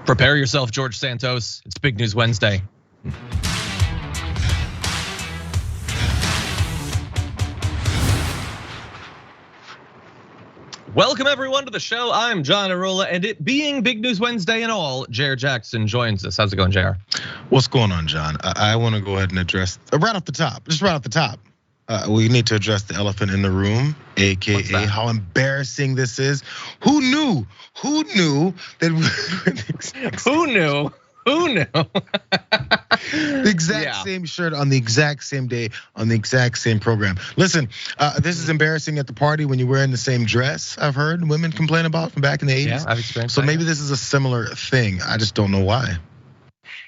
Prepare yourself, George Santos. It's Big News Wednesday. Welcome everyone to the show. I'm Iadarola, and it being Big News Wednesday and all, Jayar Jackson joins us. How's it going, Jayar? What's going on, John? I want to go ahead and address right off the top. We need to address the elephant in the room, aka how embarrassing this is. Who knew that? Who knew? The exact same shirt on the exact same day on the exact same program. Listen, this is embarrassing at the party when you're wearing the same dress. I've heard women complain about from back in the 80s. Yeah, I've experienced so that. Maybe this is a similar thing. I just don't know why.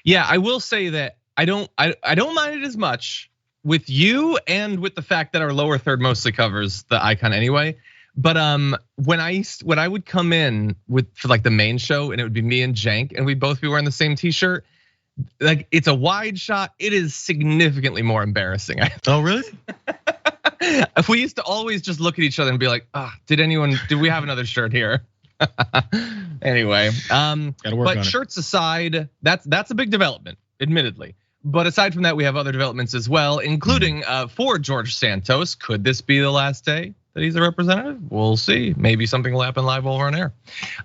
Yeah, I will say that I don't mind it as much with you and with the fact that our lower third mostly covers the icon anyway. But when I would come in for like the main show and it would be me and Jank and we'd both be wearing the same t-shirt, like it's a wide shot, it is significantly more embarrassing. Oh, really? If we used to always just look at each other and be like, did we have another shirt here? Anyway, but shirts aside, that's a big development, admittedly. But aside from that, we have other developments as well, including for George Santos. Could this be the last day that he's a representative? We'll see. Maybe something will happen live while we're on air.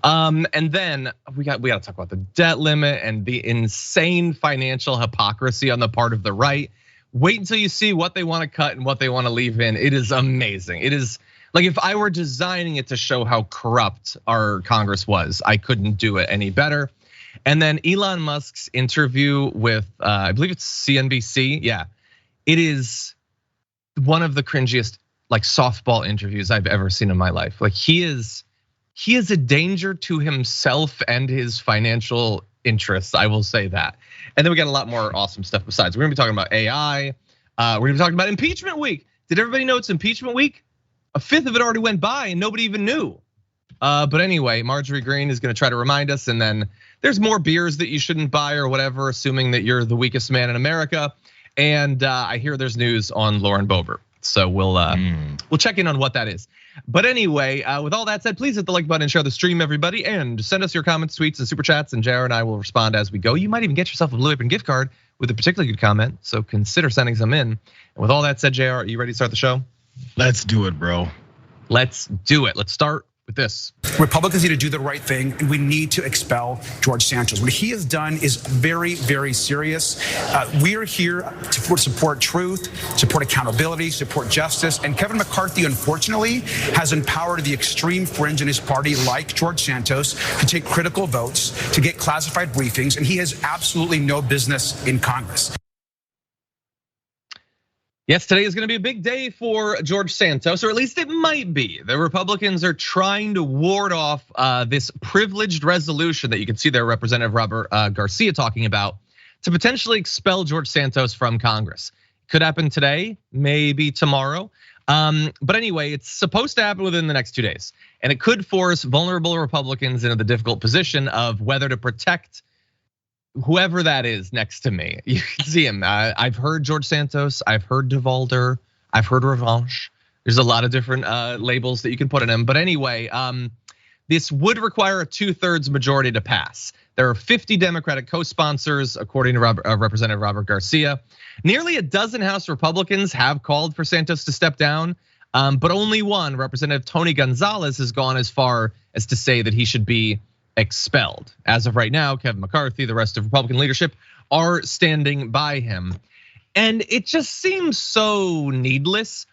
And then we got to talk about the debt limit and the insane financial hypocrisy on the part of the right. Wait until you see what they want to cut and what they want to leave in. It is amazing. It is like if I were designing it to show how corrupt our Congress was, I couldn't do it any better. And then Elon Musk's interview with, I believe it's CNBC. Yeah, it is one of the cringiest like softball interviews I've ever seen in my life. Like he is a danger to himself and his financial interests. I will say that. And then we got a lot more awesome stuff besides. We're gonna be talking about AI. We're gonna be talking about impeachment week. Did everybody know it's impeachment week? A fifth of it already went by and nobody even knew. But anyway, Marjorie Greene is gonna try to remind us, and then there's more beers that you shouldn't buy or whatever, assuming that you're the weakest man in America. And I hear there's news on Lauren Boebert. So we'll check in on what that is. But anyway, with all that said, please hit the like button and share the stream, everybody, and send us your comments, tweets, and super chats, and Jayar and I will respond as we go. You might even get yourself a Blue Apron gift card with a particularly good comment, so consider sending some in. And with all that said, Jayar, are you ready to start the show? Let's do it, bro. Let's do it. Let's start with this. Republicans need to do the right thing, and we need to expel George Santos. What he has done is very, very serious. We are here to support truth, support accountability, support justice. And Kevin McCarthy, unfortunately, has empowered the extreme fringe in his party, like George Santos, to take critical votes, to get classified briefings, and he has absolutely no business in Congress. Yes, today is gonna be a big day for George Santos, or at least it might be. The Republicans are trying to ward off this privileged resolution that you can see there, Representative Robert Garcia talking about, to potentially expel George Santos from Congress. Could happen today, maybe tomorrow. But anyway, it's supposed to happen within the next 2 days. And it could force vulnerable Republicans into the difficult position of whether to protect whoever that is next to me. You can see him. I've heard George Santos, I've heard DeVolder, I've heard Revanche. There's a lot of different labels that you can put on him. But anyway, this would require a 2/3 majority to pass. There are 50 Democratic co-sponsors, according to Representative Robert Garcia. Nearly a dozen House Republicans have called for Santos to step down, but only one, Representative Tony Gonzalez, has gone as far as to say that he should be expelled. As of right now, Kevin McCarthy, the rest of Republican leadership are standing by him. And it just seems so needless.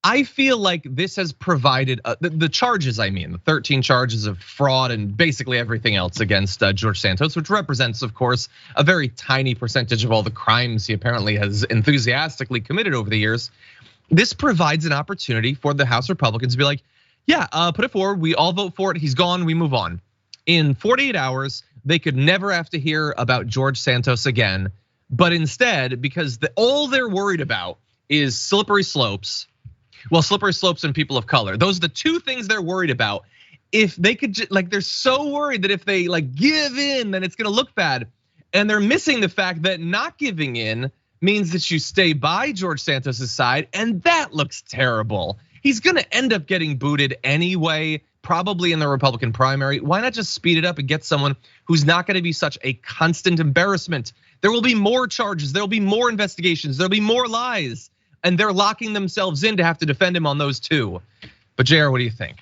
I feel like this has provided, the charges, I mean, the 13 charges of fraud and basically everything else against George Santos, which represents, of course, a very tiny percentage of all the crimes he apparently has enthusiastically committed over the years. This provides an opportunity for the House Republicans to be like, yeah, put it forward, we all vote for it, he's gone, we move on. In 48 hours, they could never have to hear about George Santos again. But instead, because all they're worried about is slippery slopes. Well, slippery slopes and people of color. Those are the two things they're worried about. If they could, like, they're so worried that if they like give in, then it's gonna look bad. And they're missing the fact that not giving in means that you stay by George Santos's side, and that looks terrible. He's gonna end up getting booted anyway probably in the Republican primary. Why not just speed it up and get someone who's not going to be such a constant embarrassment? There will be more charges, there'll be more investigations, there'll be more lies, and they're locking themselves in to have to defend him on those too. But Jayar, what do you think?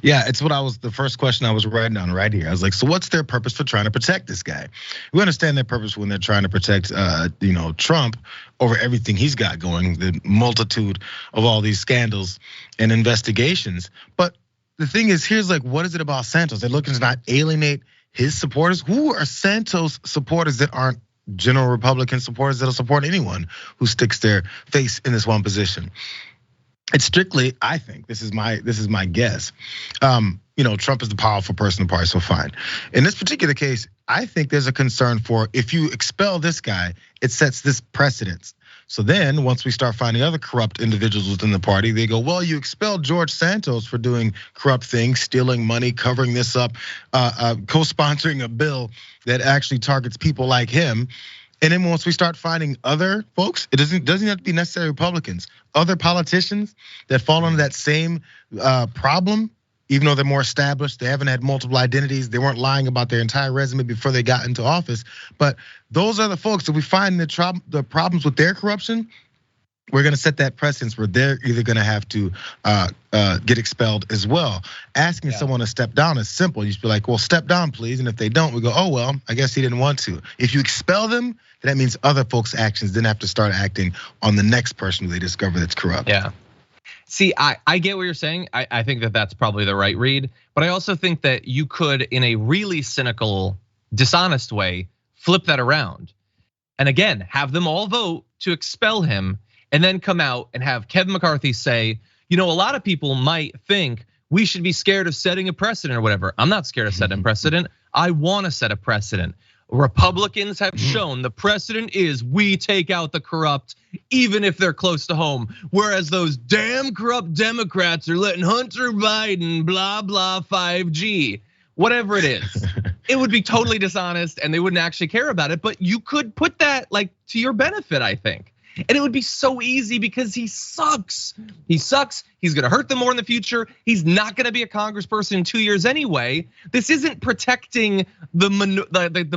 Yeah, it's the first question I was writing down right here. I was like, so what's their purpose for trying to protect this guy? We understand their purpose when they're trying to protect, Trump over everything he's got going, the multitude of all these scandals and investigations. But the thing is, here's like, what is it about Santos? They're looking to not alienate his supporters. Who are Santos supporters that aren't general Republican supporters that'll support anyone who sticks their face in this one position? It's strictly, I think, this is my guess. Trump is the powerful person in the party, so fine. In this particular case, I think there's a concern for if you expel this guy, it sets this precedence. So then once we start finding other corrupt individuals within the party, they go, well, you expelled George Santos for doing corrupt things, stealing money, covering this up, co-sponsoring a bill that actually targets people like him. And then once we start finding other folks, it doesn't have to be necessarily Republicans, other politicians that fall under that same problem, even though they're more established, they haven't had multiple identities, they weren't lying about their entire resume before they got into office. But those are the folks that we find the problems with their corruption. We're gonna set that precedence where they're either gonna have to get expelled as well. Asking someone to step down is simple. You just be like, well, step down, please. And if they don't, we go, oh, well, I guess he didn't want to. If you expel them, that means other folks' actions then have to start acting on the next person who they discover that's corrupt. Yeah. See, I get what you're saying. I think that that's probably the right read. But I also think that you could, in a really cynical, dishonest way, flip that around. And again, have them all vote to expel him. And then come out and have Kevin McCarthy say, a lot of people might think we should be scared of setting a precedent or whatever. I'm not scared of setting a precedent. I want to set a precedent. Republicans have shown the precedent is we take out the corrupt, even if they're close to home. Whereas those damn corrupt Democrats are letting Hunter Biden, blah, blah, 5G, whatever it is. It would be totally dishonest and they wouldn't actually care about it. But you could put that like to your benefit, I think. And it would be so easy because he sucks. He sucks. He's gonna hurt them more in the future. He's not gonna be a congressperson in 2 years anyway. This isn't protecting the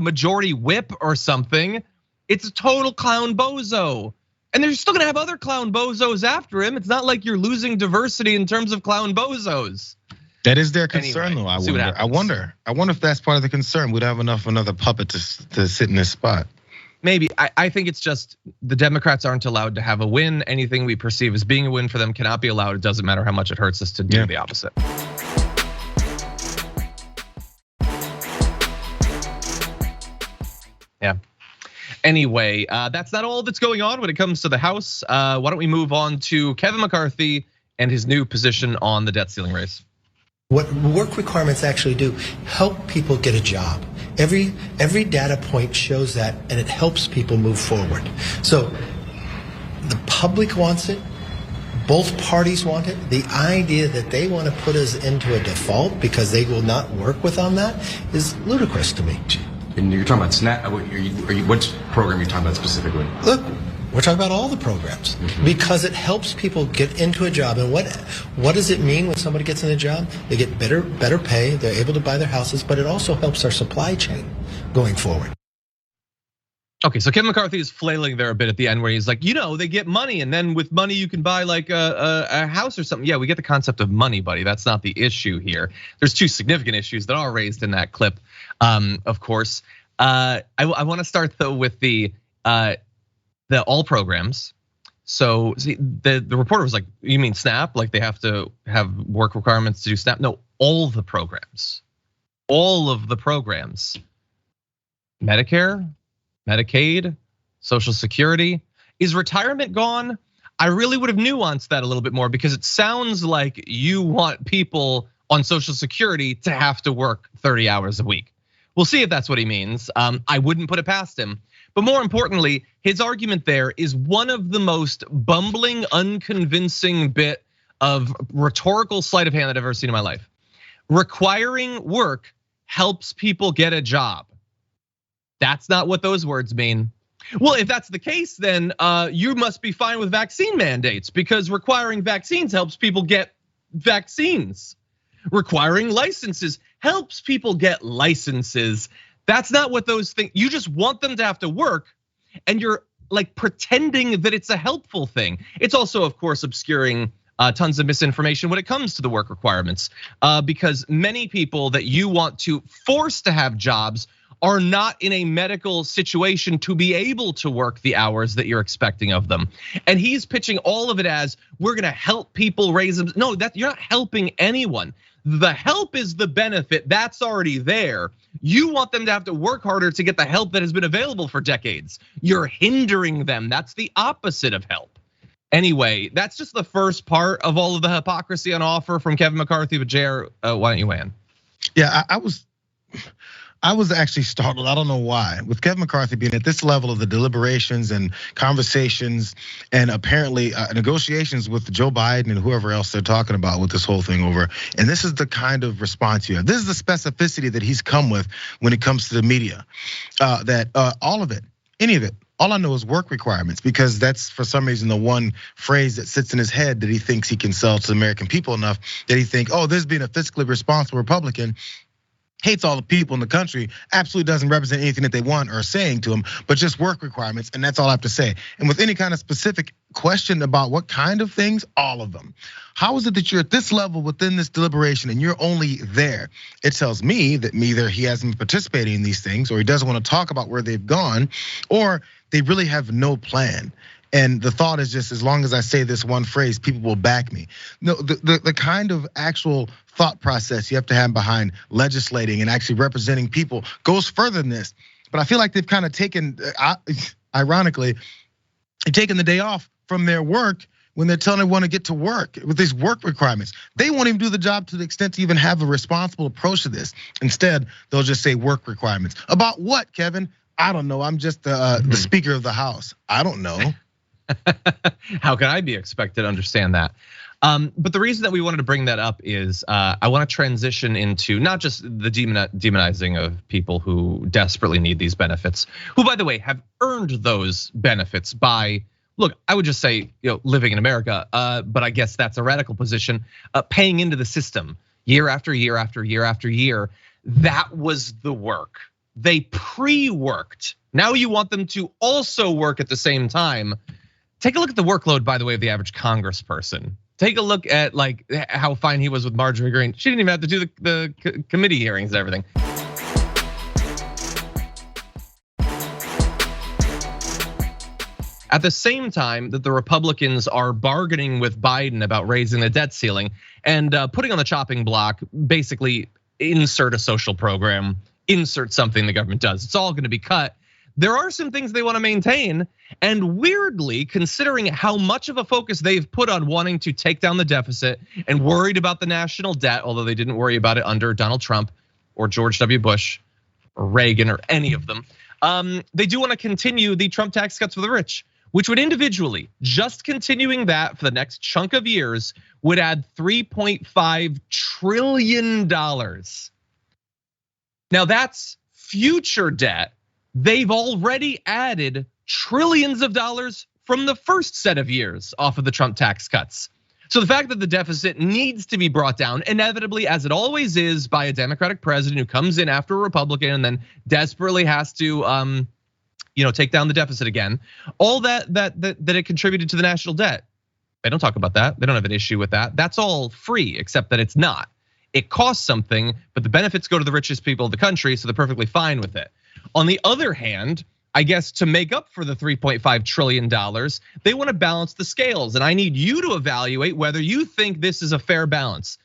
majority whip or something. It's a total clown bozo. And they're still gonna have other clown bozos after him. It's not like you're losing diversity in terms of clown bozos. That is their concern, though. I wonder if that's part of the concern. We'd have enough another puppet to sit in this spot. Maybe. I think it's just the Democrats aren't allowed to have a win. Anything we perceive as being a win for them cannot be allowed. It doesn't matter how much it hurts us to do the opposite. Yeah. Anyway, that's not all that's going on when it comes to the House. Why don't we move on to Kevin McCarthy and his new position on the debt ceiling race? What work requirements actually do, help people get a job. Every data point shows that, and it helps people move forward. So the public wants it, both parties want it. The idea that they want to put us into a default because they will not work with on that is ludicrous to me. And you're talking about SNAP, what program are you talking about specifically? Look, we're talking about all the programs because it helps people get into a job. And what does it mean when somebody gets in a job? They get better pay, they're able to buy their houses, but it also helps our supply chain going forward. Okay, so Kevin McCarthy is flailing there a bit at the end where he's like, they get money and then with money you can buy like a house or something. Yeah, we get the concept of money, buddy. That's not the issue here. There's two significant issues that are raised in that clip, of course. I want to start though with the all programs. So see, the reporter was like, you mean SNAP? Like they have to have work requirements to do SNAP? No, all the programs. All of the programs. Medicare, Medicaid, Social Security. Is retirement gone? I really would have nuanced that a little bit more because it sounds like you want people on Social Security to have to work 30 hours a week. We'll see if that's what he means. I wouldn't put it past him. But more importantly, his argument there is one of the most bumbling, unconvincing bit of rhetorical sleight of hand that I've ever seen in my life. Requiring work helps people get a job. That's not what those words mean. Well, if that's the case, then you must be fine with vaccine mandates because requiring vaccines helps people get vaccines. Requiring licenses helps people get licenses. That's not what those things, you just want them to have to work, and you're like pretending that it's a helpful thing. It's also, of course, obscuring tons of misinformation when it comes to the work requirements, because many people that you want to force to have jobs are not in a medical situation to be able to work the hours that you're expecting of them. And he's pitching all of it as, we're gonna help people raise them. No, you're not helping anyone. The help is the benefit, that's already there. You want them to have to work harder to get the help that has been available for decades. You're hindering them, that's the opposite of help. Anyway, that's just the first part of all of the hypocrisy on offer from Kevin McCarthy. But Jayar, why don't you weigh in? Yeah, I was actually startled. I don't know why, with Kevin McCarthy being at this level of the deliberations and conversations and apparently negotiations with Joe Biden and whoever else they're talking about with this whole thing over. And this is the kind of response you have. This is the specificity that he's come with when it comes to the media. That all of it, any of it, all I know is work requirements, because that's for some reason the one phrase that sits in his head that he thinks he can sell to the American people enough that he think, oh, this being a fiscally responsible Republican hates all the people in the country, absolutely doesn't represent anything that they want or are saying to him, but just work requirements, and that's all I have to say. And with any kind of specific question about what kind of things, all of them. How is it that you're at this level within this deliberation and you're only there? It tells me that either he hasn't been participating in these things, or he doesn't want to talk about where they've gone, or they really have no plan. And the thought is just, as long as I say this one phrase, people will back me. No, the kind of actual thought process you have to have behind legislating and actually representing people goes further than this. But I feel like they've kind of taken, ironically, taken the day off from their work when they're telling everyone to get to work with these work requirements. They won't even do the job to the extent to even have a responsible approach to this. Instead, they'll just say work requirements. About what, Kevin? I don't know. I'm just the Speaker of the House. I don't know. How can I be expected to understand that? But the reason that we wanted to bring that up is I want to transition into not just the demonizing of people who desperately need these benefits, who, by the way, have earned those benefits by, look, I would just say, living in America, but I guess that's a radical position, paying into the system year after year after year after year. That was the work. They pre-worked. Now you want them to also work at the same time. Take a look at the workload, by the way, of the average congressperson. Take a look at like how fine he was with Marjorie Greene. She didn't even have to do the committee hearings and everything. At the same time that the Republicans are bargaining with Biden about raising the debt ceiling and putting on the chopping block, basically insert a social program, insert something the government does. It's all gonna be cut. There are some things they want to maintain, and weirdly, considering how much of a focus they've put on wanting to take down the deficit and worried about the national debt, although they didn't worry about it under Donald Trump or George W. Bush or Reagan or any of them, they do want to continue the Trump tax cuts for the rich, which would individually, just continuing that for the next chunk of years, would add $3.5 trillion. Now that's future debt. They've already added trillions of dollars from the first set of years off of the Trump tax cuts. So the fact that the deficit needs to be brought down, inevitably, as it always is, by a Democratic president who comes in after a Republican and then desperately has to, take down the deficit again. All that it contributed to the national debt. They don't talk about that. They don't have an issue with that. That's all free, except that it's not. It costs something, but the benefits go to the richest people of the country, so they're perfectly fine with it. On the other hand, I guess to make up for the $3.5 trillion, they want to balance the scales. And I need you to evaluate whether you think this is a fair balance.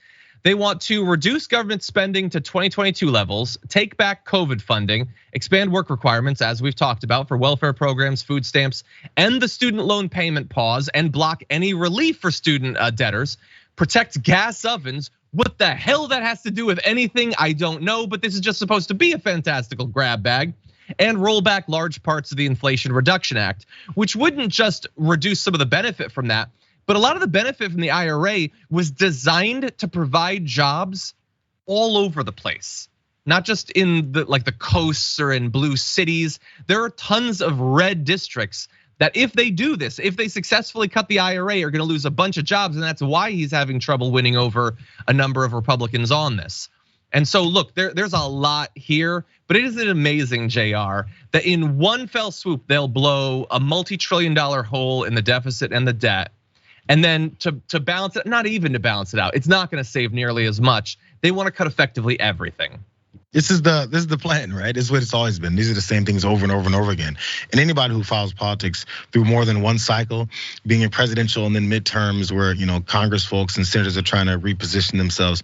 They want to reduce government spending to 2022 levels, take back COVID funding, expand work requirements, as we've talked about, for welfare programs, food stamps, end the student loan payment pause, and block any relief for student debtors, protect gas ovens. What the hell that has to do with anything, I don't know, but this is just supposed to be a fantastical grab bag. And roll back large parts of the Inflation Reduction Act, which wouldn't just reduce some of the benefit from that, but a lot of the benefit from the IRA was designed to provide jobs all over the place. Not just in the coasts or in blue cities. There are tons of red districts that if they do this, if they successfully cut the IRA, are gonna lose a bunch of jobs, and that's why he's having trouble winning over a number of Republicans on this. And so look, there's a lot here, but it is an amazing, Jayar, that in one fell swoop, they'll blow a multi-trillion-dollar hole in the deficit and the debt. And then to balance it, not even to balance it out, it's not gonna save nearly as much. They wanna cut effectively everything. This is the plan, right? This is what it's always been. These are the same things over and over and over again. And anybody who follows politics through more than one cycle, being in presidential and then midterms where, Congress folks and senators are trying to reposition themselves,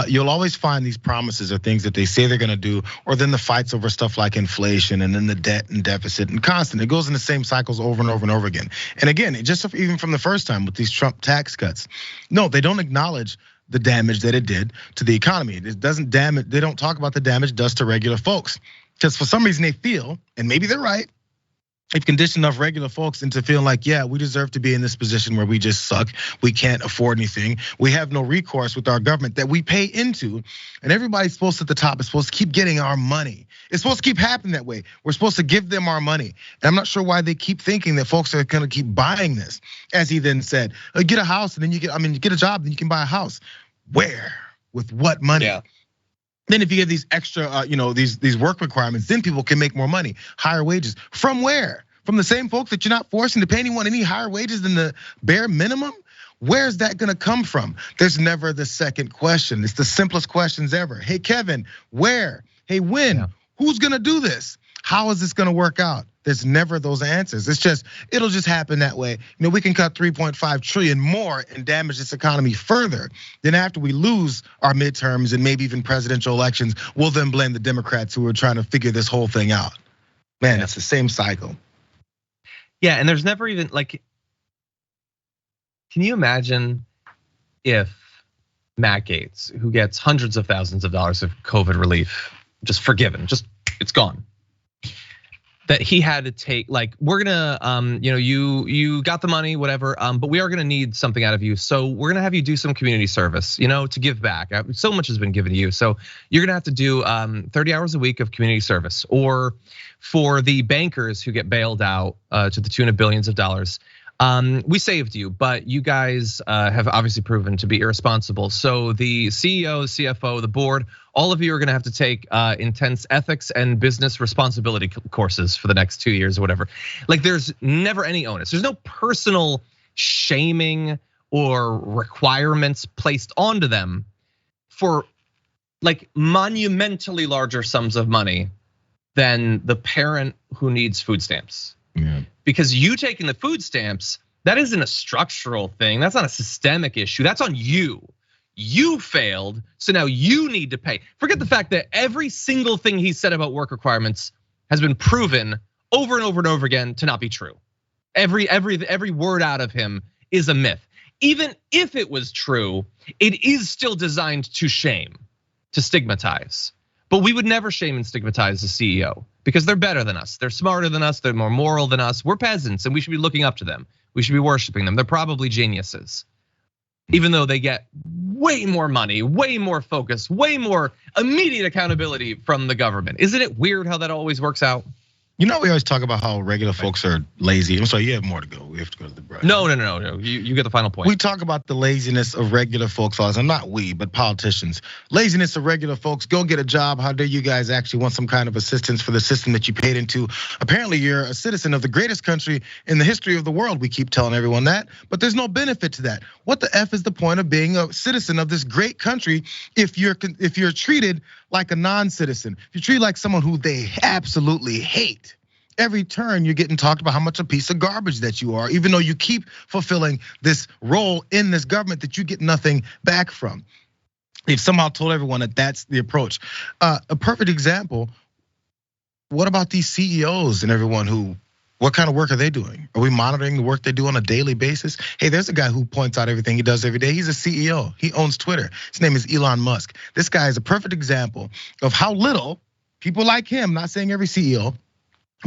you'll always find these promises or things that they say they're gonna do, or then the fights over stuff like inflation and then the debt and deficit and constant. It goes in the same cycles over and over and over again. And again, just even from the first time with these Trump tax cuts, no, they don't acknowledge the damage that it did to the economy. It doesn't damage, they don't talk about the damage it does to regular folks. Because for some reason they feel, and maybe they're right, they've conditioned enough regular folks into feeling like, yeah, we deserve to be in this position where we just suck. We can't afford anything. We have no recourse with our government that we pay into. And everybody's supposed at the top is supposed to keep getting our money. It's supposed to keep happening that way. We're supposed to give them our money. And I'm not sure why they keep thinking that folks are gonna keep buying this. As he then said, get a house and then you get a job, then you can buy a house. Where? With what money? Yeah. Then if you get these extra, these work requirements, then people can make more money, higher wages. From where? From the same folks that you're not forcing to pay anyone any higher wages than the bare minimum? Where's that gonna come from? There's never the second question. It's the simplest questions ever. Hey, Kevin, where? Hey, when? Yeah. Who's gonna do this? How is this gonna work out? There's never those answers. It's just, it'll just happen that way. We can cut 3.5 trillion more and damage this economy further. Then after we lose our midterms and maybe even presidential elections, we'll then blame the Democrats who are trying to figure this whole thing out. Man, it's the same cycle. Yeah, and there's never even can you imagine if Matt Gaetz, who gets hundreds of thousands of dollars of COVID relief, just forgiven, it's gone, that he had to take, we're gonna, you got the money, whatever, but we are gonna need something out of you. So we're gonna have you do some community service, to give back. So much has been given to you. So you're gonna have to do 30 hours a week of community service. Or for the bankers who get bailed out to the tune of billions of dollars, we saved you, but you guys have obviously proven to be irresponsible. So the CEO, CFO, the board, all of you are gonna have to take intense ethics and business responsibility courses for the next 2 years or whatever. There's never any onus. There's no personal shaming or requirements placed onto them for monumentally larger sums of money than the parent who needs food stamps. Yeah. Because you taking the food stamps, that isn't a structural thing. That's not a systemic issue. That's on you. You failed, so now you need to pay. Forget the fact that every single thing he said about work requirements has been proven over and over and over again to not be true. Every word out of him is a myth. Even if it was true, it is still designed to shame, to stigmatize. But we would never shame and stigmatize the CEO because they're better than us. They're smarter than us. They're more moral than us. We're peasants and we should be looking up to them. We should be worshiping them. They're probably geniuses. Even though they get way more money, way more focus, way more immediate accountability from the government. Isn't it weird how that always works out? We always talk about how regular folks are lazy. I'm sorry, you have more to go. We have to go to the break. No. You get the final point. We talk about the laziness of regular folks all the time. Not we, but politicians. Laziness of regular folks. Go get a job. How dare you guys actually want some kind of assistance for the system that you paid into? Apparently, you're a citizen of the greatest country in the history of the world. We keep telling everyone that, but there's no benefit to that. What the F is the point of being a citizen of this great country if you're treated like a non-citizen? If you're treated like someone who they absolutely hate. Every turn you're getting talked about how much a piece of garbage that you are, even though you keep fulfilling this role in this government that you get nothing back from. They've somehow told everyone that that's the approach. A perfect example, what about these CEOs and everyone what kind of work are they doing? Are we monitoring the work they do on a daily basis? Hey, there's a guy who points out everything he does every day. He's a CEO, he owns Twitter. His name is Elon Musk. This guy is a perfect example of how little people like him, not saying every CEO,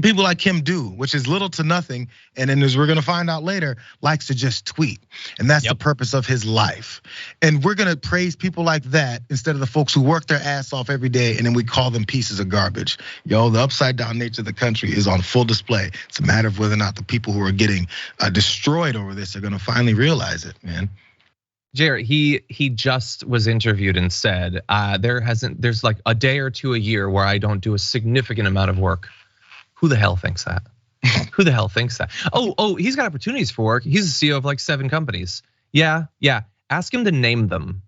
people like him do, which is little to nothing. And then as we're gonna find out later, likes to just tweet. And that's the purpose of his life. And we're gonna praise people like that instead of the folks who work their ass off every day and then we call them pieces of garbage. Yo, the upside down nature of the country is on full display. It's a matter of whether or not the people who are getting destroyed over this are gonna finally realize it, man. Jayar, he just was interviewed and said, there's like a day or two a year where I don't do a significant amount of work. Who the hell thinks that? Who the hell thinks that? Oh, he's got opportunities for work. He's the CEO of like 7 companies. Yeah. Ask him to name them.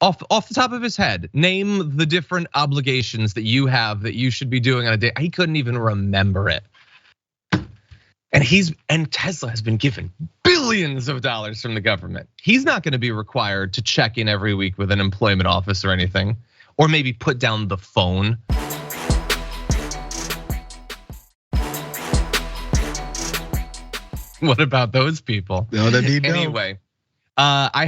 Off the top of his head, name the different obligations that you have that you should be doing on a day. He couldn't even remember it. And Tesla has been given billions of dollars from the government. He's not gonna be required to check in every week with an employment office or anything, or maybe put down the phone. What about those people? Anyway, I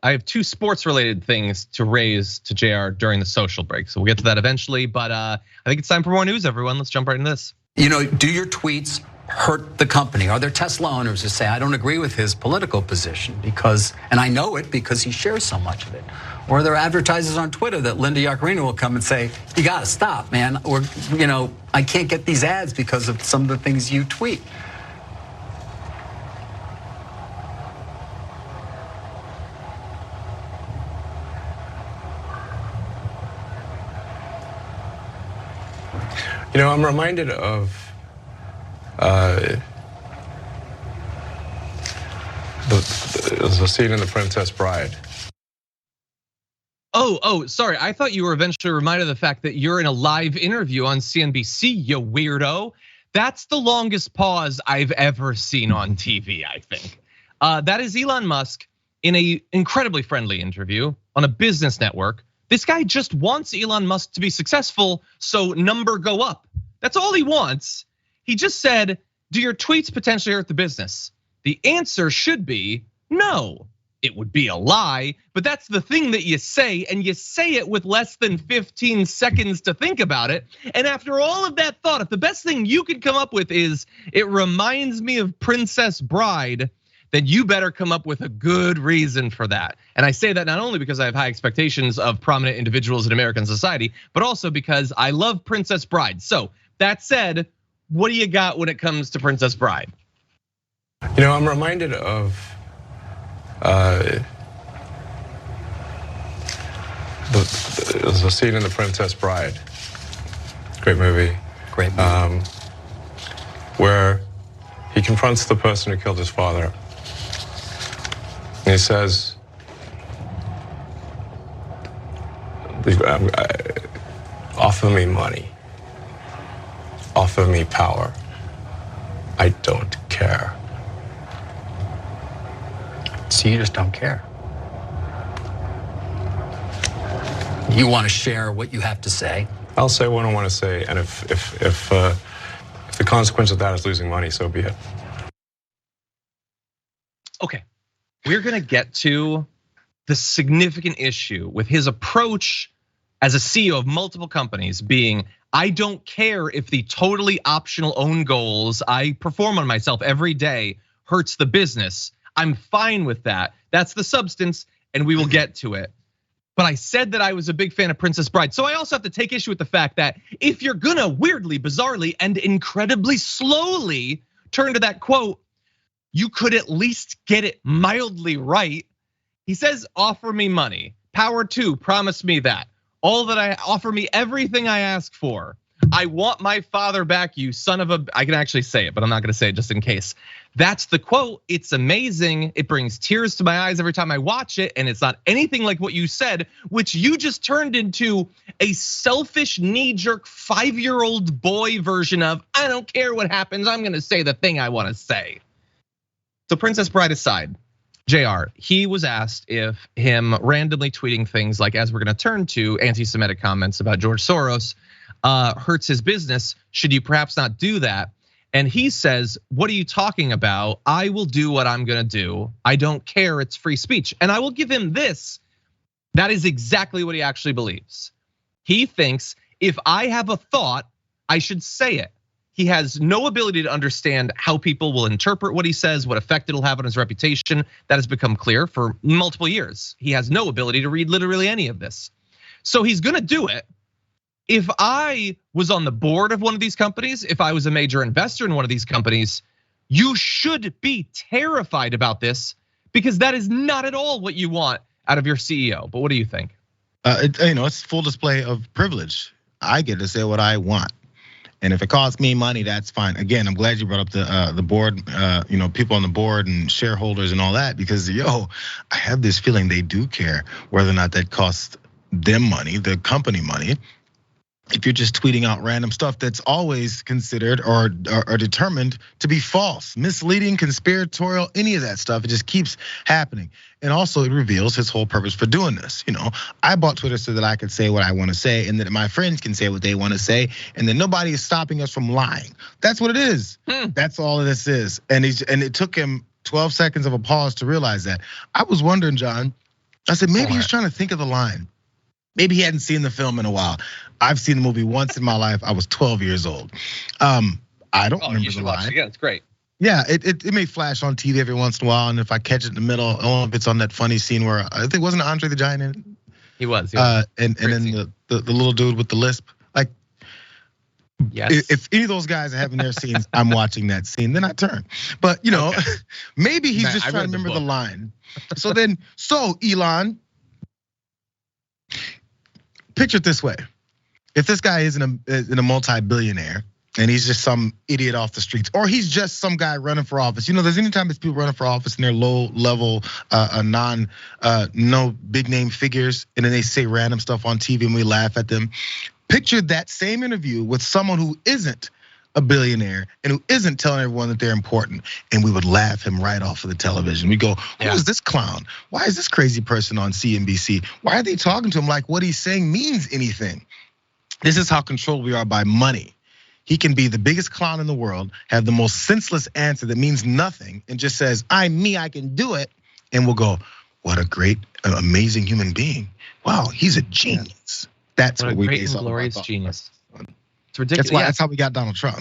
have 2 sports related things to raise to Jayar during the social break. So we'll get to that eventually, but I think it's time for more news, everyone. Let's jump right into this. Do your tweets hurt the company? Are there Tesla owners who say, I don't agree with his political position and I know it because he shares so much of it? Or are there advertisers on Twitter that Linda Yaccarino will come and say, you gotta stop, man. Or, I can't get these ads because of some of the things you tweet. I'm reminded of the scene in The Princess Bride. Oh, sorry. I thought you were eventually reminded of the fact that you're in a live interview on CNBC, you weirdo. That's the longest pause I've ever seen on TV, I think. That is Elon Musk in a incredibly friendly interview on a business network. This guy just wants Elon Musk to be successful, so number go up. That's all he wants. He just said, do your tweets potentially hurt the business? The answer should be no. It would be a lie, but that's the thing that you say, and you say it with less than 15 seconds to think about it. And after all of that thought, if the best thing you could come up with is, it reminds me of Princess Bride, then you better come up with a good reason for that. And I say that not only because I have high expectations of prominent individuals in American society, but also because I love Princess Bride. So that said, what do you got when it comes to Princess Bride? I'm reminded of the scene in The Princess Bride. Great movie. Great movie. Where he confronts the person who killed his father. And he says, offer me money. Offer me power. I don't care. So you just don't care. You want to share what you have to say. I'll say what I want to say, and if the consequence of that is losing money, so be it. Okay, we're gonna get to the significant issue with his approach as a CEO of multiple companies being, I don't care if the totally optional own goals I perform on myself every day hurts the business. I'm fine with that. That's the substance, and we will get to it. But I said that I was a big fan of Princess Bride. So I also have to take issue with the fact that if you're gonna weirdly, bizarrely, and incredibly slowly turn to that quote, you could at least get it mildly right. He says, offer me money. Power 2, promise me that. Offer me everything I ask for. I want my father back, you son of a, I can actually say it, but I'm not gonna say it just in case. That's the quote, it's amazing. It brings tears to my eyes every time I watch it, and it's not anything like what you said, which you just turned into a selfish, knee-jerk 5-year-old boy version of, I don't care what happens, I'm gonna say the thing I wanna say. So Princess Bride aside, Jayar, he was asked if him randomly tweeting things like, as we're gonna turn to anti-Semitic comments about George Soros, hurts his business, should you perhaps not do that? And he says, what are you talking about? I will do what I'm gonna do. I don't care, it's free speech. And I will give him this, that is exactly what he actually believes. He thinks if I have a thought, I should say it. He has no ability to understand how people will interpret what he says, what effect it'll have on his reputation. That has become clear for multiple years. He has no ability to read literally any of this. So he's gonna do it. If I was on the board of one of these companies, if I was a major investor in one of these companies, you should be terrified about this, because that is not at all what you want out of your CEO. But what do you think? It's full display of privilege. I get to say what I want. And if it costs me money, that's fine. Again, I'm glad you brought up the board, people on the board and shareholders and all that, because I have this feeling they do care whether or not that costs them money, the company money. If you're just tweeting out random stuff that's always considered or determined to be false, misleading, conspiratorial, any of that stuff, it just keeps happening. And also it reveals his whole purpose for doing this. I bought Twitter so that I could say what I want to say, and that my friends can say what they want to say, and that nobody is stopping us from lying. That's what it is. That's all this is. And it took him 12 seconds of a pause to realize that. I was wondering, John, I said, maybe he's trying to think of the line. Maybe he hadn't seen the film in a while. I've seen the movie once in my life. I was 12 years old. I don't remember you should the watch line. it again. It's great. Yeah, it may flash on TV every once in a while, and if I catch it in the middle, I don't know if it's on that funny scene where I think wasn't Andre the Giant in it. He was. And then the little dude with the lisp. Like, yes. If any of those guys are having their scenes, I'm watching that scene. Then I turn. But maybe he's just trying to remember the line. So Elon. Picture it this way: if this guy isn't a multi-billionaire and he's just some idiot off the streets, or he's just some guy running for office. There's anytime there's people running for office and they're low level, no big name figures, and then they say random stuff on TV and we laugh at them. Picture that same interview with someone who isn't a billionaire and who isn't telling everyone that they're important, and we would laugh him right off of the television. We go, who is this clown? Why is this crazy person on CNBC? Why are they talking to him like what he's saying means anything? This is how controlled we are by money. He can be the biggest clown in the world, have the most senseless answer that means nothing, and just says, I'm me, I can do it. And we'll go, what a great, amazing human being. Wow, he's a genius. That's what we base on. Glorious genius. It's ridiculous. That's how we got Donald Trump.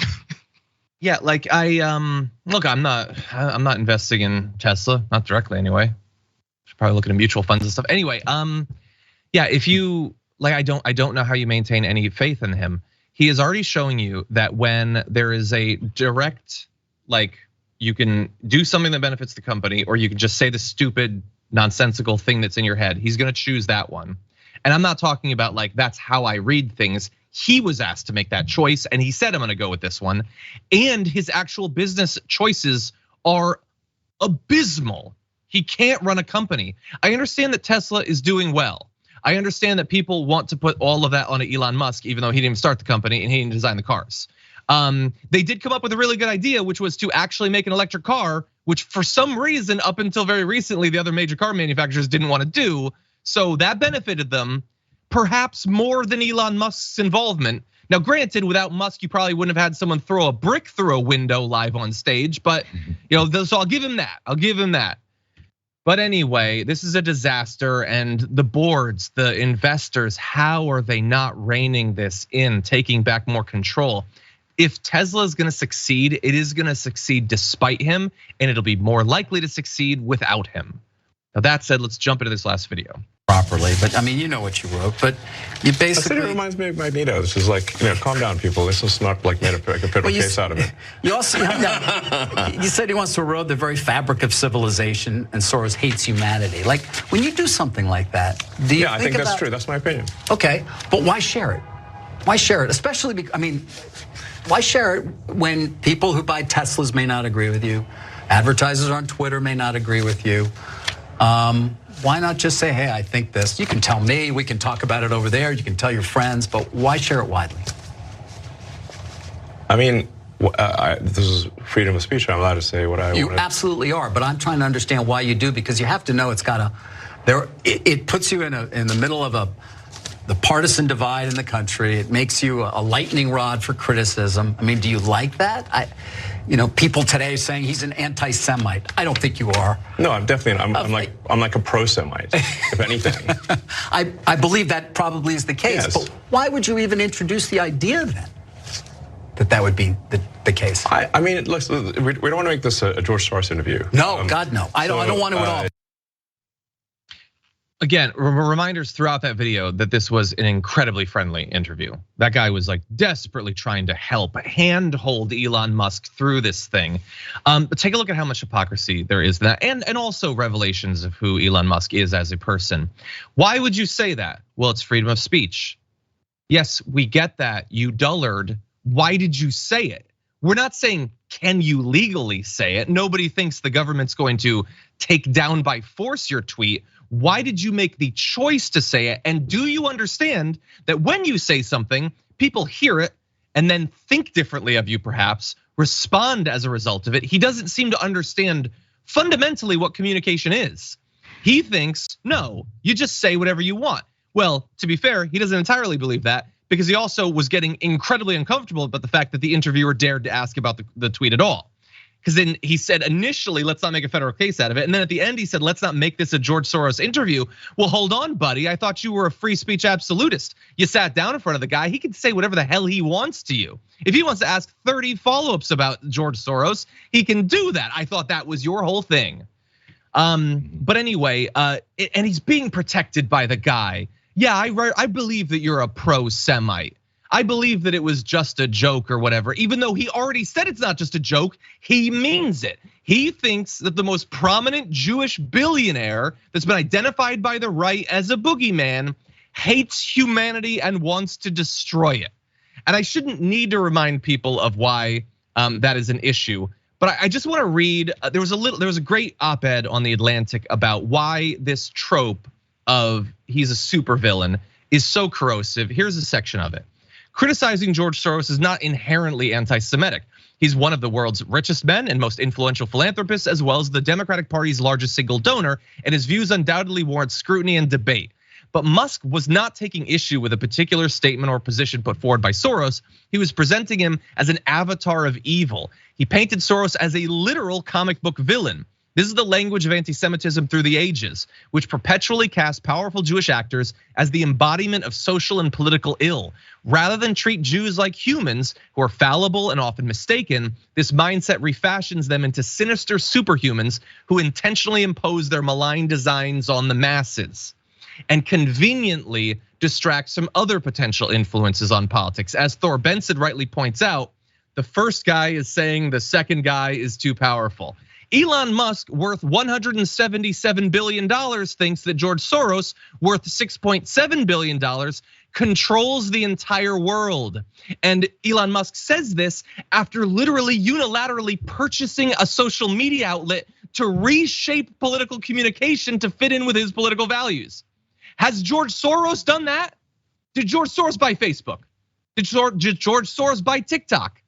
Yeah, like look, I'm not investing in Tesla, not directly anyway. Should probably look at mutual funds and stuff. Anyway, yeah, if you like, I don't know how you maintain any faith in him. He is already showing you that when there is a direct, like, you can do something that benefits the company, or you can just say the stupid, nonsensical thing that's in your head. He's gonna choose that one. And I'm not talking about like, that's how I read things. He was asked to make that choice, and he said, I'm gonna go with this one. And his actual business choices are abysmal. He can't run a company. I understand that Tesla is doing well. I understand that people want to put all of that on Elon Musk, even though he didn't even start the company and he didn't design the cars. They did come up with a really good idea, which was to actually make an electric car, which for some reason, up until very recently, the other major car manufacturers didn't want to do. So that benefited them, perhaps more than Elon Musk's involvement. Now, granted, without Musk, you probably wouldn't have had someone throw a brick through a window live on stage, but so I'll give him that. I'll give him that. But anyway, this is a disaster, and the boards, the investors, how are they not reining this in, taking back more control? If Tesla is gonna succeed, it is gonna succeed despite him, and it'll be more likely to succeed without him. Now that said, let's jump into this last video. Properly, but I mean, you know what you wrote, but you basically. It reminds me of Magneto. This is like, calm down, people. This is not like made a federal case out of it. You also, you said he wants to erode the very fabric of civilization, and Soros hates humanity. Like, when you do something like that, do you? Yeah, I think that's true. That's my opinion. Okay, but why share it? Why share it? Especially, why share it when people who buy Teslas may not agree with you, advertisers on Twitter may not agree with you. Why not just say, hey, I think this. You can tell me, we can talk about it over there, you can tell your friends, but why share it widely? I mean, this is freedom of speech. I'm allowed to say what I want. You absolutely are, but I'm trying to understand why you do, because you have to know it puts you in the middle of the partisan divide in the country. It makes you a lightning rod for criticism. I mean, do you like that? People today saying he's an anti-Semite. I don't think you are. No, I'm definitely. I'm like a pro-Semite, if anything. I believe that probably is the case. Yes. But why would you even introduce the idea then? that would be the case. I mean, listen, we don't want to make this a George Soros interview. No, God, no. I don't want to at all. Again, reminders throughout that video that this was an incredibly friendly interview. That guy was like desperately trying to help handhold Elon Musk through this thing. But take a look at how much hypocrisy there is in that, and also revelations of who Elon Musk is as a person. Why would you say that? Well, it's freedom of speech. Yes, we get that, you dullard. Why did you say it? We're not saying, can you legally say it? Nobody thinks the government's going to take down by force your tweet. Why did you make the choice to say it? And do you understand that when you say something, people hear it and then think differently of you, perhaps respond as a result of it? He doesn't seem to understand fundamentally what communication is. He thinks, no, you just say whatever you want. Well, to be fair, he doesn't entirely believe that, because he also was getting incredibly uncomfortable about the fact that the interviewer dared to ask about the tweet at all. Because then he said initially, let's not make a federal case out of it. And then at the end, he said, let's not make this a George Soros interview. Well, hold on, buddy. I thought you were a free speech absolutist. You sat down in front of the guy. He can say whatever the hell he wants to you. If he wants to ask 30 follow-ups about George Soros, he can do that. I thought that was your whole thing. But anyway, and he's being protected by the guy. Yeah, I believe that you're a pro-Semite. I believe that it was just a joke or whatever, even though he already said it's not just a joke, he means it. He thinks that the most prominent Jewish billionaire that's been identified by the right as a boogeyman hates humanity and wants to destroy it. And I shouldn't need to remind people of why that is an issue, but I just want to read, there was a great op-ed on The Atlantic about why this trope of he's a supervillain is so corrosive. Here's a section of it. Criticizing George Soros is not inherently anti-Semitic. He's one of the world's richest men and most influential philanthropists, as well as the Democratic Party's largest single donor, and his views undoubtedly warrant scrutiny and debate. But Musk was not taking issue with a particular statement or position put forward by Soros. He was presenting him as an avatar of evil. He painted Soros as a literal comic book villain. This is the language of anti-Semitism through the ages, which perpetually casts powerful Jewish actors as the embodiment of social and political ill. Rather than treat Jews like humans who are fallible and often mistaken, this mindset refashions them into sinister superhumans who intentionally impose their malign designs on the masses, and conveniently distracts from other potential influences on politics. As Thor Benson rightly points out, the first guy is saying the second guy is too powerful. Elon Musk, worth $177 billion, thinks that George Soros, worth $6.7 billion, controls the entire world. And Elon Musk says this after literally unilaterally purchasing a social media outlet to reshape political communication to fit in with his political values. Has George Soros done that? Did George Soros buy Facebook? Did George Soros buy TikTok?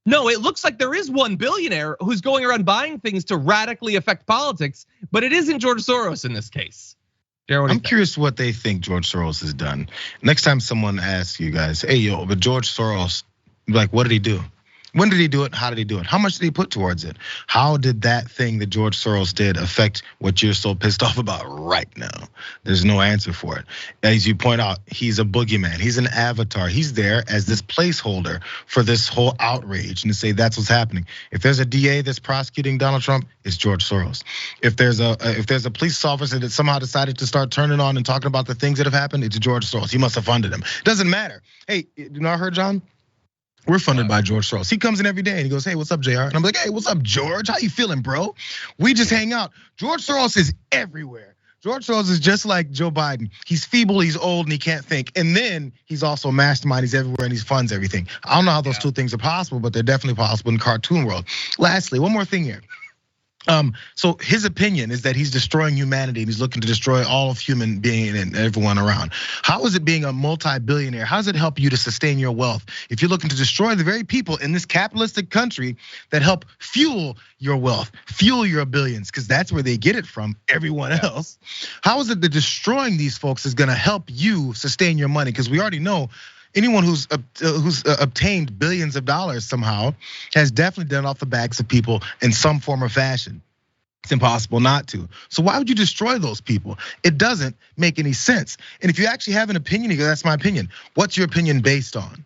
No, it looks like there is one billionaire who's going around buying things to radically affect politics, but it isn't George Soros in this case. I'm curious what they think George Soros has done. Next time someone asks you guys, hey, yo, but George Soros, like, what did he do? When did he do it? How did he do it? How much did he put towards it? How did that thing that George Soros did affect what you're so pissed off about right now? There's no answer for it. As you point out, he's a boogeyman. He's an avatar. He's there as this placeholder for this whole outrage and to say that's what's happening. If there's a DA that's prosecuting Donald Trump, it's George Soros. If there's a police officer that somehow decided to start turning on and talking about the things that have happened, it's George Soros. He must have funded him. Doesn't matter. Hey, you know, I heard John? We're funded by George Soros. He comes in every day and he goes, hey, what's up, Jayar? And I'm like, hey, what's up, George? How you feeling, bro? We just hang out. George Soros is everywhere. George Soros is just like Joe Biden. He's feeble, he's old, and he can't think. And then he's also a mastermind, he's everywhere, and he funds everything. I don't know how those two things are possible, but they're definitely possible in the cartoon world. Lastly, one more thing here. So his opinion is that he's destroying humanity and he's looking to destroy all of human being and everyone around. How is it being a multi-billionaire? How does it help you to sustain your wealth? If you're looking to destroy the very people in this capitalistic country that help fuel your wealth, fuel your billions, because that's where they get it from, everyone else. How is it that destroying these folks is gonna help you sustain your money? Because we already know anyone who's obtained billions of dollars somehow has definitely done it off the backs of people in some form or fashion. It's impossible not to. So why would you destroy those people? It doesn't make any sense. And if you actually have an opinion, you go, that's my opinion. What's your opinion based on?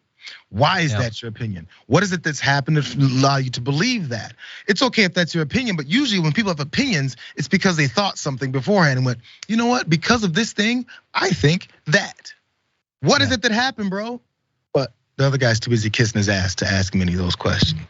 Why is that your opinion? What is it that's happened to allow you to believe that? It's okay if that's your opinion, but usually when people have opinions, it's because they thought something beforehand and went, you know what? Because of this thing, I think that. What is it that happened, bro? But the other guy's too busy kissing his ass to ask him any of those questions.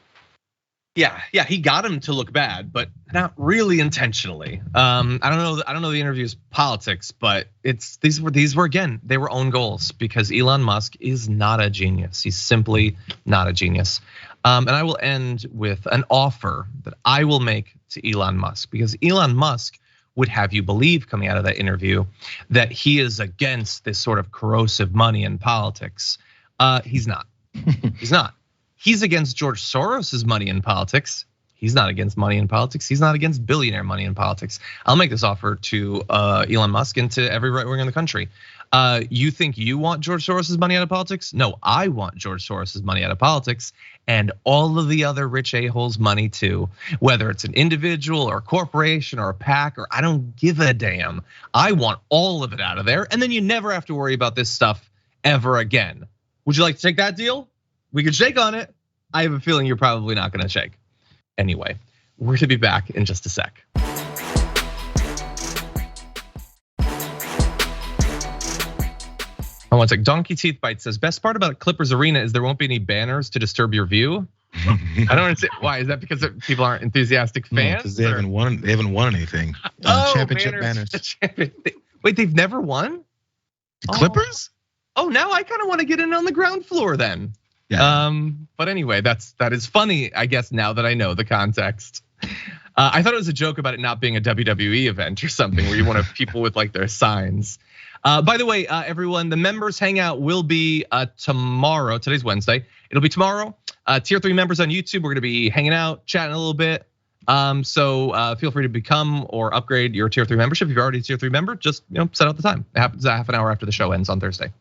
Yeah, he got him to look bad, but not really intentionally. I don't know the interview's politics, but these were again, they were own goals because Elon Musk is not a genius. He's simply not a genius. And I will end with an offer that I will make to Elon Musk because Elon Musk would have you believe coming out of that interview that he is against this sort of corrosive money in politics. He's not. He's not. He's against George Soros's money in politics. He's not against money in politics. He's not against billionaire money in politics. I'll make this offer to Elon Musk and to every right winger in the country. You think you want George Soros's money out of politics? No, I want George Soros's money out of politics and all of the other rich a-holes' money too. Whether it's an individual or a corporation or a PAC or I don't give a damn. I want all of it out of there, and then you never have to worry about this stuff ever again. Would you like to take that deal? We could shake on it. I have a feeling you're probably not gonna shake. Anyway, we're gonna be back in just a sec. I want to take Donkey Teeth Bite says, best part about Clippers Arena is there won't be any banners to disturb your view. I don't understand why. Is that because people aren't enthusiastic fans? Because they haven't won anything. Championship banners. Wait, they've never won? The Clippers? Oh, now I kind of want to get in on the ground floor then. Yeah. But anyway, that is funny, I guess, now that I know the context. I thought it was a joke about it not being a WWE event or something where you want to have people with like their signs. By the way, everyone, the members hangout will be tomorrow. Today's Wednesday. It'll be tomorrow. Tier 3 members on YouTube. We're gonna be hanging out, chatting a little bit. So feel free to become or upgrade your Tier 3 membership. If you're already a Tier 3 member, just set out the time. It happens half an hour after the show ends on Thursday.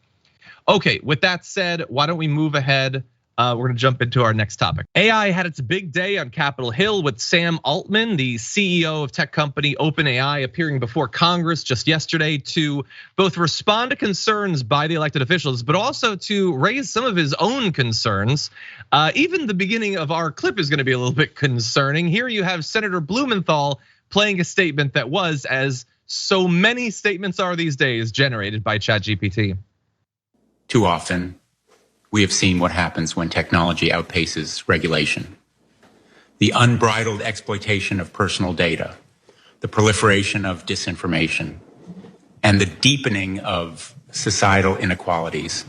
Okay, with that said, why don't we move ahead? We're gonna jump into our next topic. AI had its big day on Capitol Hill with Sam Altman, the CEO of tech company OpenAI, appearing before Congress just yesterday to both respond to concerns by the elected officials, but also to raise some of his own concerns. Even the beginning of our clip is gonna be a little bit concerning. Here you have Senator Blumenthal playing a statement that was, as so many statements are these days, generated by ChatGPT. Too often, we have seen what happens when technology outpaces regulation. The unbridled exploitation of personal data, the proliferation of disinformation, and the deepening of societal inequalities.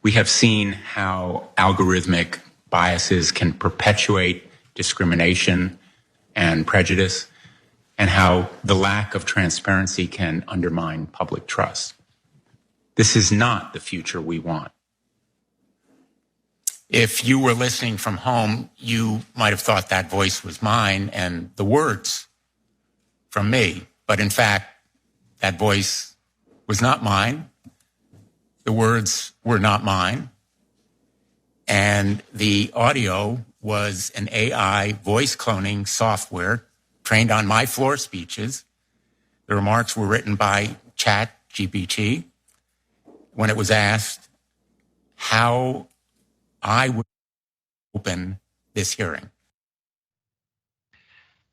We have seen how algorithmic biases can perpetuate discrimination and prejudice, and how the lack of transparency can undermine public trust. This is not the future we want. If you were listening from home, you might have thought that voice was mine and the words from me. But in fact, that voice was not mine. The words were not mine. And the audio was an AI voice cloning software trained on my floor speeches. The remarks were written by ChatGPT. When it was asked how I would open this hearing.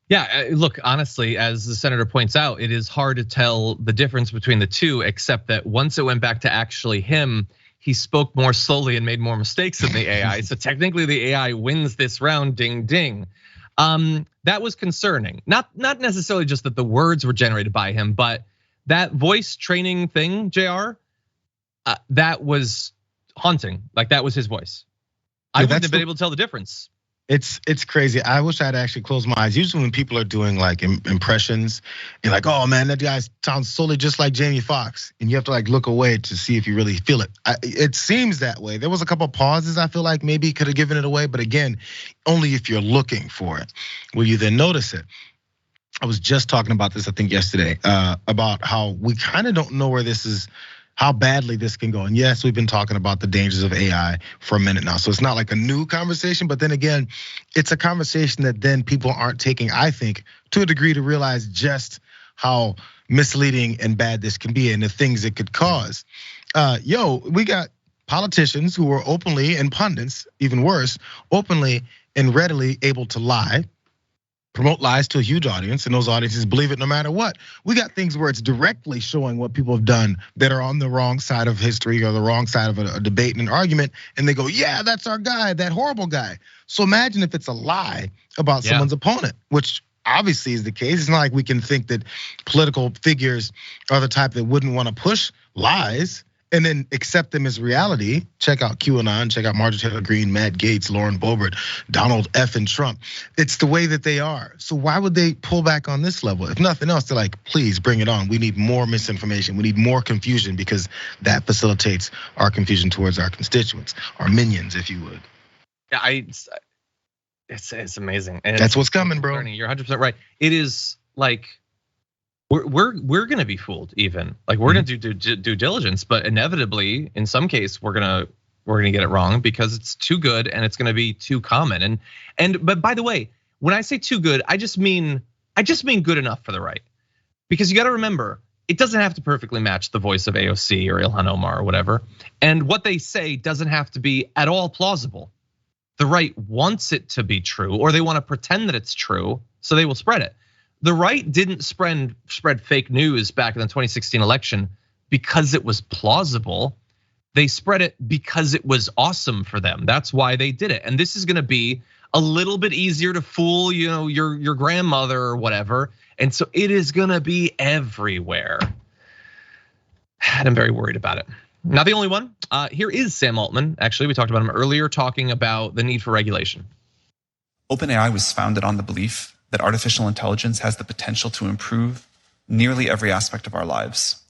Yeah, look, honestly, as the senator points out, it is hard to tell the difference between the two, except that once it went back to actually him, he spoke more slowly and made more mistakes than the AI. So technically the AI wins this round, ding, ding. That was concerning. Not necessarily just that the words were generated by him, but that voice training thing, Jayar, that was haunting. Like that was his voice. I wouldn't have been able to tell the difference. It's crazy. I wish I'd actually closed my eyes. Usually when people are doing like impressions, you're like, oh man, that guy sounds solely just like Jamie Foxx. And you have to like look away to see if you really feel it. It seems that way. There was a couple of pauses I feel like maybe could have given it away. But again, only if you're looking for it will you then notice it. I was just talking about this, I think yesterday, about how we kind of don't know where this is, how badly this can go. And yes, we've been talking about the dangers of AI for a minute now. So it's not like a new conversation, but then again, it's a conversation that then people aren't taking, I think, to a degree to realize just how misleading and bad this can be and the things it could cause. We got politicians who are openly, and pundits, even worse, openly and readily able to lie, promote lies to a huge audience, and those audiences believe it no matter what. We got things where it's directly showing what people have done that are on the wrong side of history or the wrong side of a debate and an argument, and they go, yeah, that's our guy, that horrible guy. So imagine if it's a lie about someone's opponent, which obviously is the case. It's not like we can think that political figures are the type that wouldn't want to push lies and then accept them as reality. Check out QAnon, check out Marjorie Greene, Matt Gaetz, Lauren Boebert, Donald F. and Trump. It's the way that they are. So why would they pull back on this level? If nothing else, they're like, please bring it on. We need more misinformation. We need more confusion because that facilitates our confusion towards our constituents, our minions, if you would. Yeah, it's amazing. And that's what's coming, bro. You're 100% right. It is like, we're gonna be fooled even. Like we're gonna do due diligence, but inevitably, in some case, we're gonna get it wrong because it's too good and it's gonna be too common. But by the way, when I say too good, I just mean good enough for the right. Because you gotta remember, it doesn't have to perfectly match the voice of AOC or Ilhan Omar or whatever. And what they say doesn't have to be at all plausible. The right wants it to be true, or they want to pretend that it's true, so they will spread it. The right didn't spread fake news back in the 2016 election because it was plausible. They spread it because it was awesome for them. That's why they did it. And this is gonna be a little bit easier to fool, your grandmother or whatever. And so it is gonna be everywhere. And I'm very worried about it. Not the only one. Here is Sam Altman. Actually, we talked about him earlier, talking about the need for regulation. OpenAI was founded on the belief that artificial intelligence has the potential to improve nearly every aspect of our lives,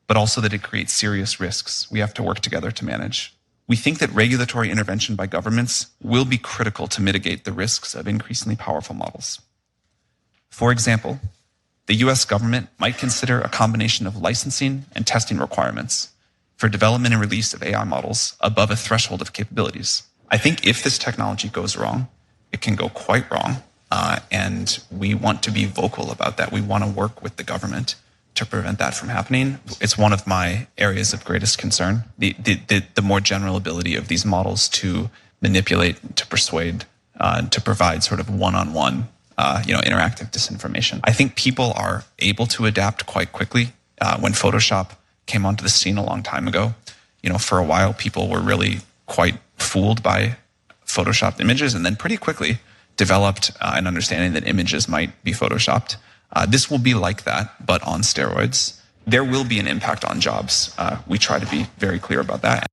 but also that it creates serious risks we have to work together to manage. We think that regulatory intervention by governments will be critical to mitigate the risks of increasingly powerful models. For example, the US government might consider a combination of licensing and testing requirements for development and release of AI models above a threshold of capabilities. I think if this technology goes wrong, it can go quite wrong. And we want to be vocal about that. We want to work with the government to prevent that from happening. It's one of my areas of greatest concern, the more general ability of these models to manipulate, to persuade, to provide sort of one-on-one, interactive disinformation. I think people are able to adapt quite quickly. When Photoshop came onto the scene a long time ago, for a while, people were really quite fooled by Photoshopped images, and then pretty quickly developed an understanding that images might be Photoshopped. This will be like that, but on steroids. There will be an impact on jobs. We try to be very clear about that.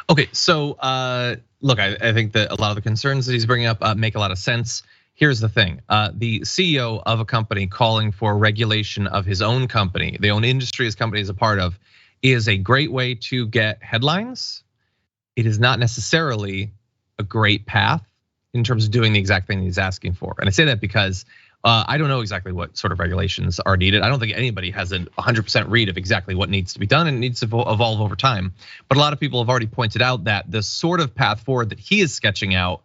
Okay, so look, I think that a lot of the concerns that he's bringing up make a lot of sense. Here's the thing, the CEO of a company calling for regulation of his own company, the own industry his company is a part of, is a great way to get headlines. It is not necessarily a great path in terms of doing the exact thing he's asking for. And I say that because I don't know exactly what sort of regulations are needed. I don't think anybody has a 100% read of exactly what needs to be done, and it needs to evolve over time. But a lot of people have already pointed out that the sort of path forward that he is sketching out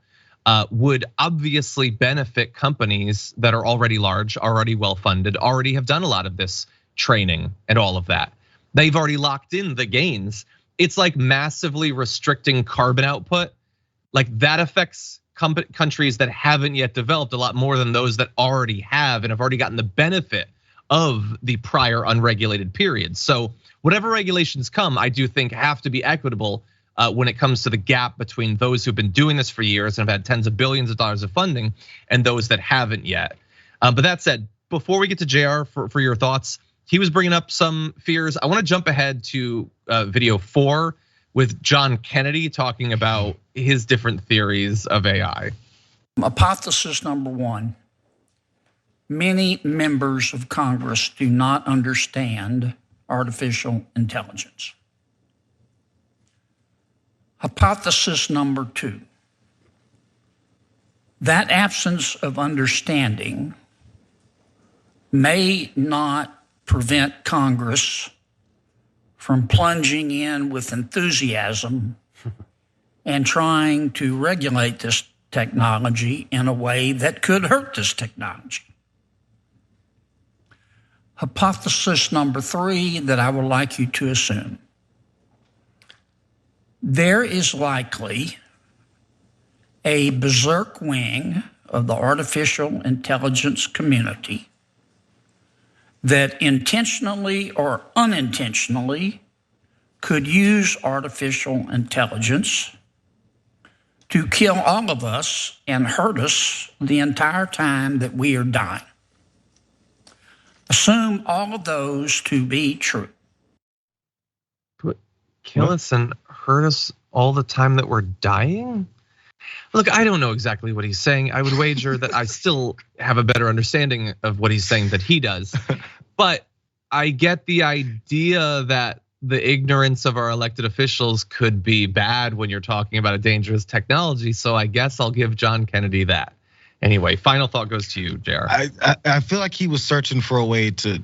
would obviously benefit companies that are already large, already well-funded, already have done a lot of this training and all of that. They've already locked in the gains. It's like massively restricting carbon output. Like that affects countries that haven't yet developed a lot more than those that already have and have already gotten the benefit of the prior unregulated period. So whatever regulations come, I do think have to be equitable when it comes to the gap between those who've been doing this for years and have had tens of billions of dollars of funding and those that haven't yet. But that said, before we get to Jayar for your thoughts, he was bringing up some fears. I want to jump ahead to video 4 with John Kennedy talking about his different theories of AI. Hypothesis number 1, many members of Congress do not understand artificial intelligence. Hypothesis number 2, that absence of understanding may not prevent Congress from plunging in with enthusiasm and trying to regulate this technology in a way that could hurt this technology. Hypothesis number 3 that I would like you to assume. there is likely a berserk wing of the artificial intelligence community that intentionally or unintentionally could use artificial intelligence to kill all of us and hurt us the entire time that we are dying. Assume all of those to be true. Kill us and hurt us all the time that we're dying? Look, I don't know exactly what he's saying. I would wager that I still have a better understanding of what he's saying than he does. But I get the idea that the ignorance of our elected officials could be bad when you're talking about a dangerous technology. So I guess I'll give John Kennedy that. Anyway, final thought goes to you, Jayar. I feel like he was searching for a way to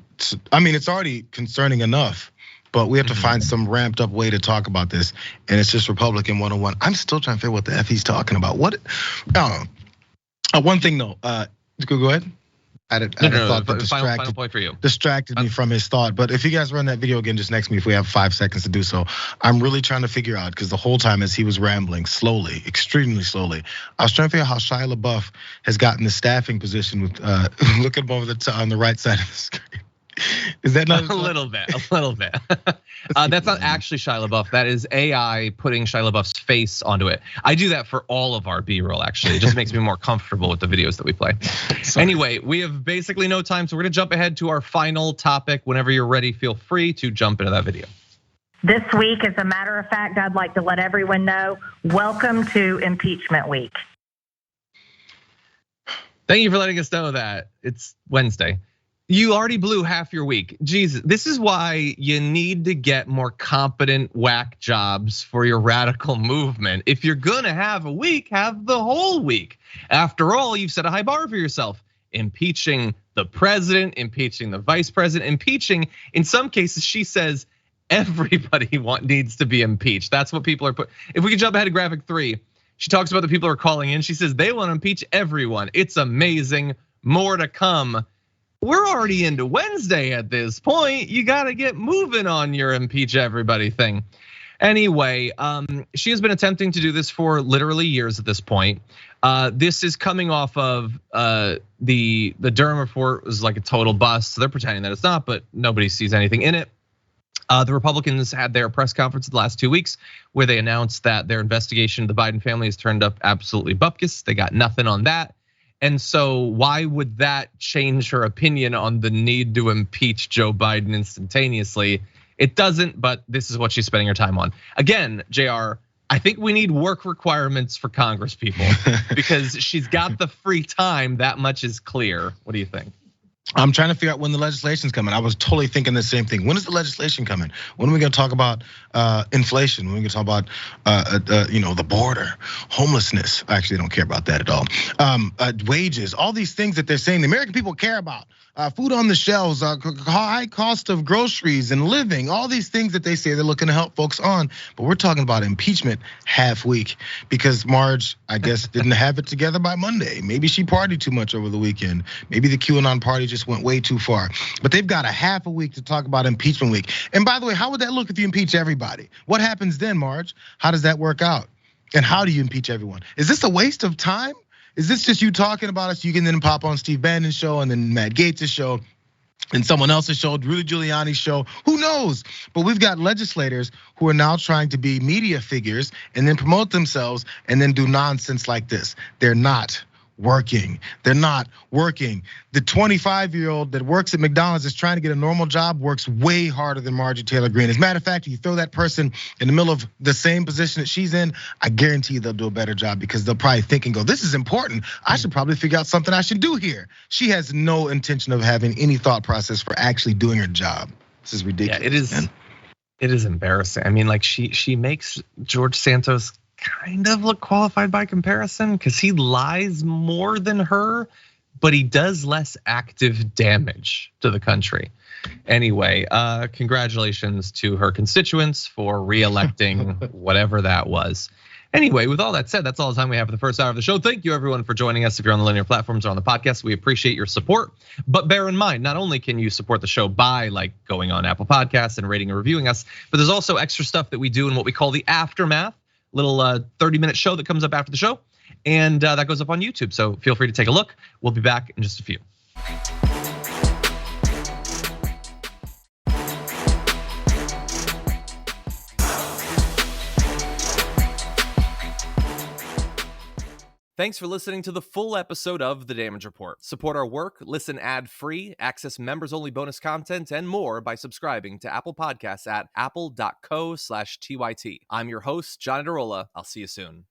I mean, it's already concerning enough, but we have to find some ramped up way to talk about this. And it's just Republican 101. I'm still trying to figure out what the F he's talking about. What, I don't know. One thing though, go ahead. I thought that final point for you. Distracted me from his thought. But if you guys run that video again, just next me if we have 5 seconds to do so. I'm really trying to figure out, because the whole time as he was rambling slowly, extremely slowly, I was trying to figure out how Shia LaBeouf has gotten the staffing position with look at him over on the right side of the screen. Is that not a little bit? That's not actually Shia LaBeouf. That is AI putting Shia LaBeouf's face onto it. I do that for all of our B-roll. Actually, it just makes me more comfortable with the videos that we play. Anyway, we have basically no time, so we're gonna jump ahead to our final topic. Whenever you're ready, feel free to jump into that video. This week, as a matter of fact, I'd like to let everyone know, welcome to impeachment week. Thank you for letting us know that it's Wednesday. You already blew half your week. Jesus, this is why you need to get more competent whack jobs for your radical movement. If you're gonna have a week, have the whole week. After all, you've set a high bar for yourself. Impeaching the president, impeaching the vice president, impeaching, in some cases, she says everybody needs to be impeached. That's what people are put. If we could jump ahead to graphic 3, she talks about the people who are calling in. She says they want to impeach everyone. It's amazing, more to come. We're already into Wednesday at this point. You gotta get moving on your impeach everybody thing. Anyway, she has been attempting to do this for literally years at this point. This is coming off of the Durham report was like a total bust. So they're pretending that it's not, but nobody sees anything in it. The Republicans had their press conference the last 2 weeks where they announced that their investigation of the Biden family has turned up absolutely bupkis. They got nothing on that. And so why would that change her opinion on the need to impeach Joe Biden instantaneously? It doesn't, but this is what she's spending her time on. Again, Jayar, I think we need work requirements for Congress people because she's got the free time, that much is clear. What do you think? I'm trying to figure out when the legislation's coming. I was totally thinking the same thing. When is the legislation coming? When are we gonna talk about inflation? When are we gonna talk about the border, homelessness? Actually, I don't care about that at all. Wages, all these things that they're saying the American people care about. Food on the shelves, high cost of groceries and living, all these things that they say they're looking to help folks on. But we're talking about impeachment half week because Marge, I guess, didn't have it together by Monday. Maybe she partied too much over the weekend. Maybe the QAnon party just went way too far. But they've got a half a week to talk about impeachment week. And by the way, how would that look if you impeach everybody? What happens then, Marge? How does that work out? And how do you impeach everyone? Is this a waste of time? Is this just you talking about it so you can then pop on Steve Bannon's show and then Matt Gaetz' show and someone else's show, Rudy Giuliani's show? Who knows? But we've got legislators who are now trying to be media figures and then promote themselves and then do nonsense like this. They're not working. They're not working. The 25-year-old that works at McDonald's is trying to get a normal job, works way harder than Marjorie Taylor Greene. As a matter of fact, if you throw that person in the middle of the same position that she's in, I guarantee you they'll do a better job because they'll probably think and go, this is important. I should probably figure out something I should do here. She has no intention of having any thought process for actually doing her job. This is ridiculous. Yeah, it is embarrassing. I mean, like she makes George Santos kind of look qualified by comparison because he lies more than her, but he does less active damage to the country. Anyway, congratulations to her constituents for re-electing whatever that was. Anyway, with all that said, that's all the time we have for the first hour of the show. Thank you everyone for joining us. If you're on the linear platforms or on the podcast, we appreciate your support. But bear in mind, not only can you support the show by going on Apple Podcasts and rating and reviewing us, but there's also extra stuff that we do in what we call the aftermath, little 30-minute show that comes up after the show. And that goes up on YouTube. So feel free to take a look. We'll be back in just a few. Thanks for listening to the full episode of The Damage Report. Support our work, listen ad-free, access members-only bonus content, and more by subscribing to Apple Podcasts at apple.co/TYT. I'm your host, John Iadarola. I'll see you soon.